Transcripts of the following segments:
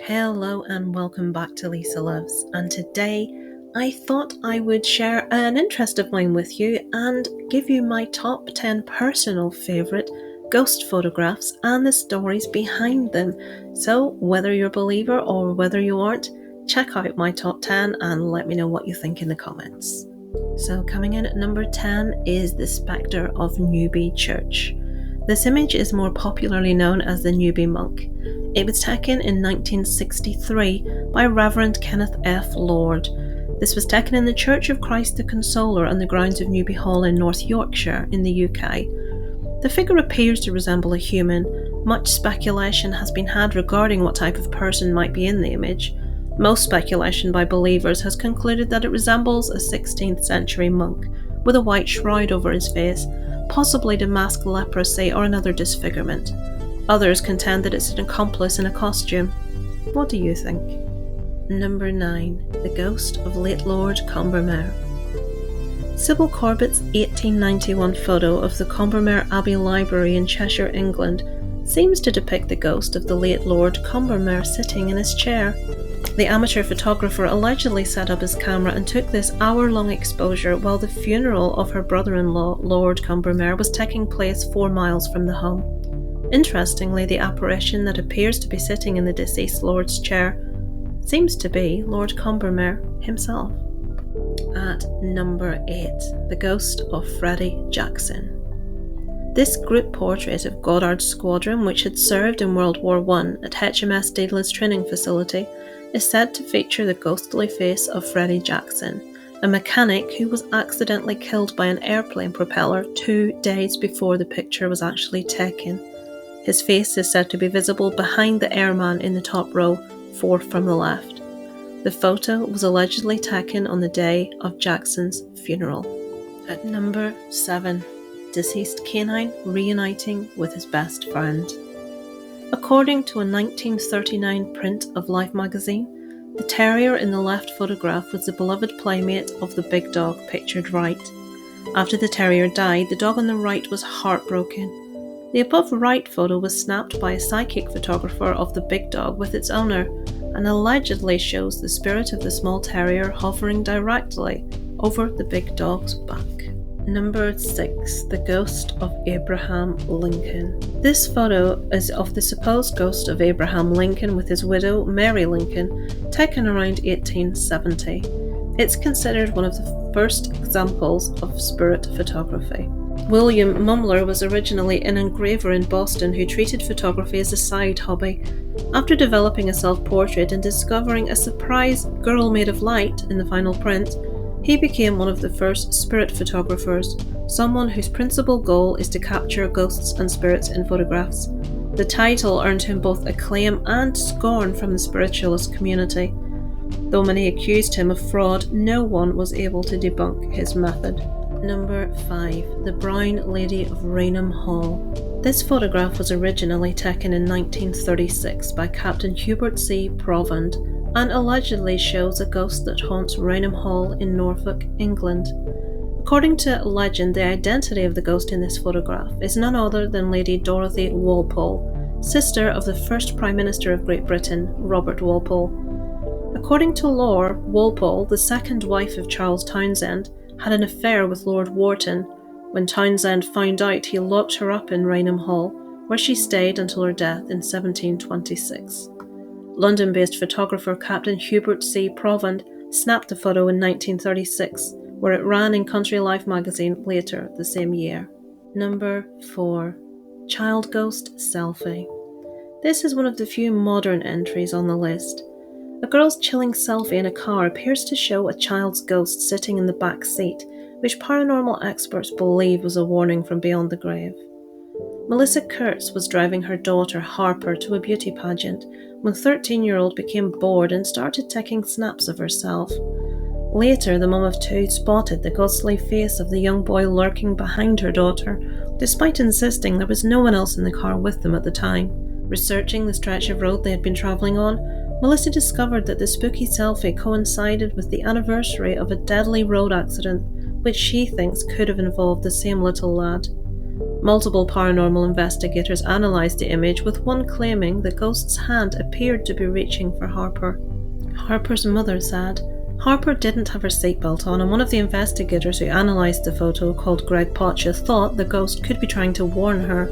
Hello and welcome back to Lisa Loves, and today I thought I would share an interest of mine with you and give you my top 10 personal favourite ghost photographs and the stories behind them. So whether you're a believer or whether you aren't, check out my top 10 and let me know what you think in the comments. So coming in at number 10 is the Spectre of Newbie Church. This image is more popularly known as the Newbie monk. It was taken in 1963 by Reverend Kenneth F. Lord. This was taken in the Church of Christ the Consoler on the grounds of Newbie Hall in North Yorkshire in the UK. The figure appears to resemble a human. Much speculation has been had regarding what type of person might be in the image. Most speculation by believers has concluded that it resembles a 16th century monk with a white shroud over his face, possibly to mask leprosy or another disfigurement. Others contend that it's an accomplice in a costume. What do you think? Number 9. The Ghost of Late Lord Combermere. Sybil Corbett's 1891 photo of the Combermere Abbey Library in Cheshire, England, seems to depict the ghost of the late Lord Combermere sitting in his chair. The amateur photographer allegedly set up his camera and took this hour-long exposure while the funeral of her brother-in-law, Lord Combermere, was taking place 4 miles from the home. Interestingly, the apparition that appears to be sitting in the deceased Lord's chair seems to be Lord Combermere himself. At number 8, the Ghost of Freddie Jackson. This group portrait of Goddard's squadron, which had served in World War I at HMS Daedalus Training Facility, is said to feature the ghostly face of Freddie Jackson, a mechanic who was accidentally killed by an airplane propeller 2 days before the picture was actually taken. His face is said to be visible behind the airman in the top row, 4th from the left. The photo was allegedly taken on the day of Jackson's funeral. At number 7, deceased canine reuniting with his best friend. According to a 1939 print of Life magazine, the terrier in the left photograph was the beloved playmate of the big dog pictured right. After the terrier died, the dog on the right was heartbroken. The above right photo was snapped by a psychic photographer of the big dog with its owner, and allegedly shows the spirit of the small terrier hovering directly over the big dog's back. Number 6. The Ghost of Abraham Lincoln. This photo is of the supposed ghost of Abraham Lincoln with his widow, Mary Lincoln, taken around 1870. It's considered one of the first examples of spirit photography. William Mumler was originally an engraver in Boston who treated photography as a side hobby. After developing a self-portrait and discovering a surprise girl made of light in the final print, he became one of the first spirit photographers, someone whose principal goal is to capture ghosts and spirits in photographs. The title earned him both acclaim and scorn from the spiritualist community. Though many accused him of fraud, no one was able to debunk his method. Number 5. The Brown Lady of Raynham Hall. This photograph was originally taken in 1936 by Captain Hubert C. Provand and allegedly shows a ghost that haunts Raynham Hall in Norfolk, England. According to legend, the identity of the ghost in this photograph is none other than Lady Dorothy Walpole, sister of the first Prime Minister of Great Britain, Robert Walpole. According to lore, Walpole, the second wife of Charles Townshend, had an affair with Lord Wharton. When Townshend found out, he locked her up in Raynham Hall, where she stayed until her death in 1726. London-based photographer Captain Hubert C. Provand snapped the photo in 1936, where it ran in Country Life magazine later the same year. Number 4. Child Ghost Selfie. This is one of the few modern entries on the list. A girl's chilling selfie in a car appears to show a child's ghost sitting in the back seat, which paranormal experts believe was a warning from beyond the grave. Melissa Kurtz was driving her daughter Harper to a beauty pageant when 13-year-old became bored and started taking snaps of herself. Later, the mum of 2 spotted the ghostly face of the young boy lurking behind her daughter, despite insisting there was no one else in the car with them at the time. Researching the stretch of road they had been travelling on, Melissa discovered that the spooky selfie coincided with the anniversary of a deadly road accident, which she thinks could have involved the same little lad. Multiple paranormal investigators analysed the image, with one claiming the ghost's hand appeared to be reaching for Harper. Harper's mother said Harper didn't have her seatbelt on, and one of the investigators who analysed the photo, called Greg Potcha, thought the ghost could be trying to warn her.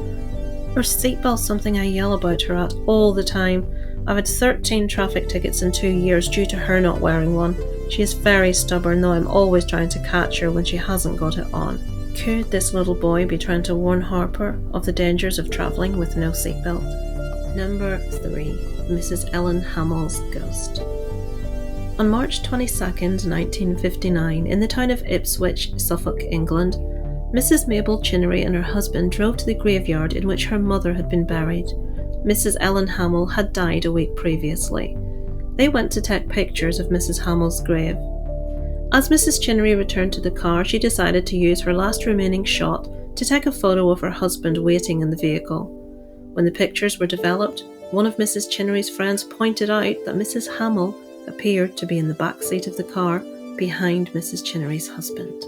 Her seatbelt's something I yell about her at all the time. I've had 13 traffic tickets in 2 years due to her not wearing one. She is very stubborn, though I'm always trying to catch her when she hasn't got it on. Could this little boy be trying to warn Harper of the dangers of travelling with no seatbelt? Number 3. Mrs. Ellen Hamills' Ghost. On March 22, 1959, in the town of Ipswich, Suffolk, England, Mrs. Mabel Chinnery and her husband drove to the graveyard in which her mother had been buried. Mrs. Ellen Hamill had died a week previously. They went to take pictures of Mrs. Hamill's grave. As Mrs. Chinnery returned to the car, she decided to use her last remaining shot to take a photo of her husband waiting in the vehicle. When the pictures were developed, one of Mrs. Chinnery's friends pointed out that Mrs. Hamill appeared to be in the back seat of the car behind Mrs. Chinnery's husband.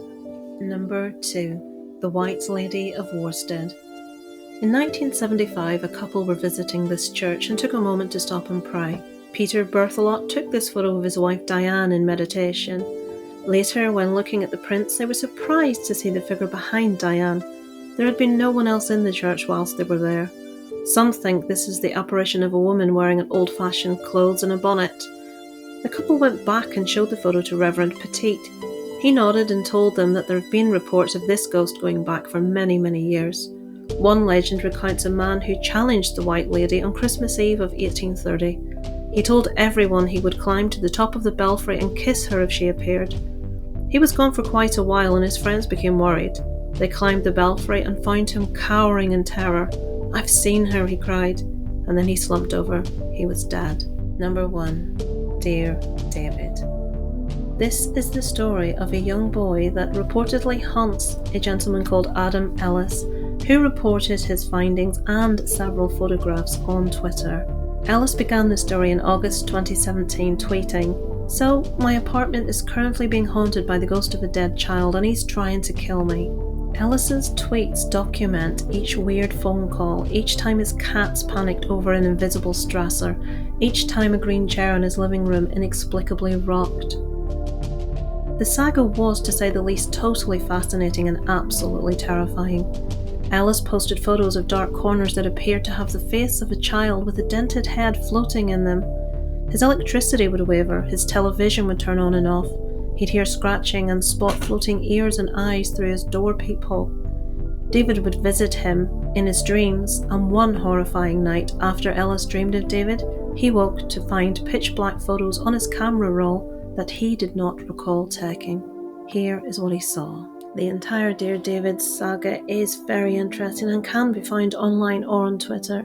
Number 2. The White Lady of Worstead. In 1975, a couple were visiting this church and took a moment to stop and pray. Peter Berthelot took this photo of his wife Diane in meditation. Later, when looking at the prints, they were surprised to see the figure behind Diane. There had been no one else in the church whilst they were there. Some think this is the apparition of a woman wearing an old-fashioned clothes and a bonnet. The couple went back and showed the photo to Reverend Petit. He nodded and told them that there have been reports of this ghost going back for many, many years. One legend recounts a man who challenged the White Lady on Christmas Eve of 1830. He told everyone he would climb to the top of the belfry and kiss her if she appeared. He was gone for quite a while and his friends became worried. They climbed the belfry and found him cowering in terror. "I've seen her," he cried, and then he slumped over. He was dead. Number 1. Dear David. This is the story of a young boy that reportedly haunts a gentleman called Adam Ellis, who reported his findings and several photographs on Twitter. Ellis began the story in August 2017, tweeting, "So, my apartment is currently being haunted by the ghost of a dead child and he's trying to kill me." Ellis's tweets document each weird phone call, each time his cats panicked over an invisible stressor, each time a green chair in his living room inexplicably rocked. The saga was, to say the least, totally fascinating and absolutely terrifying. Ellis posted photos of dark corners that appeared to have the face of a child with a dented head floating in them. His electricity would waver, his television would turn on and off. He'd hear scratching and spot floating ears and eyes through his door peephole. David would visit him in his dreams, and one horrifying night after Ellis dreamed of David, he woke to find pitch-black photos on his camera roll that he did not recall taking. Here is what he saw. The entire Dear David saga is very interesting and can be found online or on Twitter.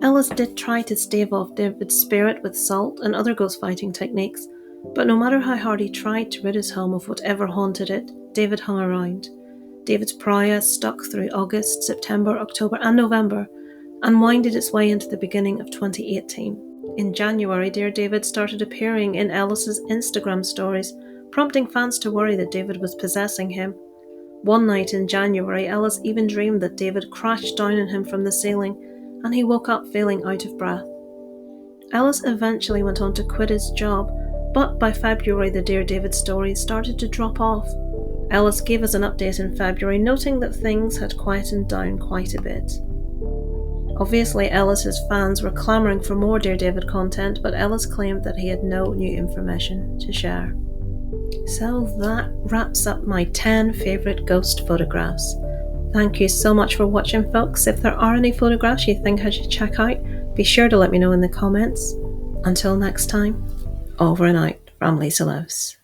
Ellis did try to stave off David's spirit with salt and other ghost fighting techniques, but no matter how hard he tried to rid his home of whatever haunted it, David hung around. David's pariah stuck through August, September, October and November, and winded its way into the beginning of 2018. In January, Dear David started appearing in Ellis's Instagram stories, prompting fans to worry that David was possessing him. One night in January, Ellis even dreamed that David crashed down on him from the ceiling, and he woke up feeling out of breath. Ellis eventually went on to quit his job, but by February the Dear David stories started to drop off. Ellis gave us an update in February, noting that things had quietened down quite a bit. Obviously, Ellis's fans were clamouring for more Dear David content, but Ellis claimed that he had no new information to share. So that wraps up my 10 favourite ghost photographs. Thank you so much for watching, folks. If there are any photographs you think I should check out, be sure to let me know in the comments. Until next time, over and out from Lisa Lives.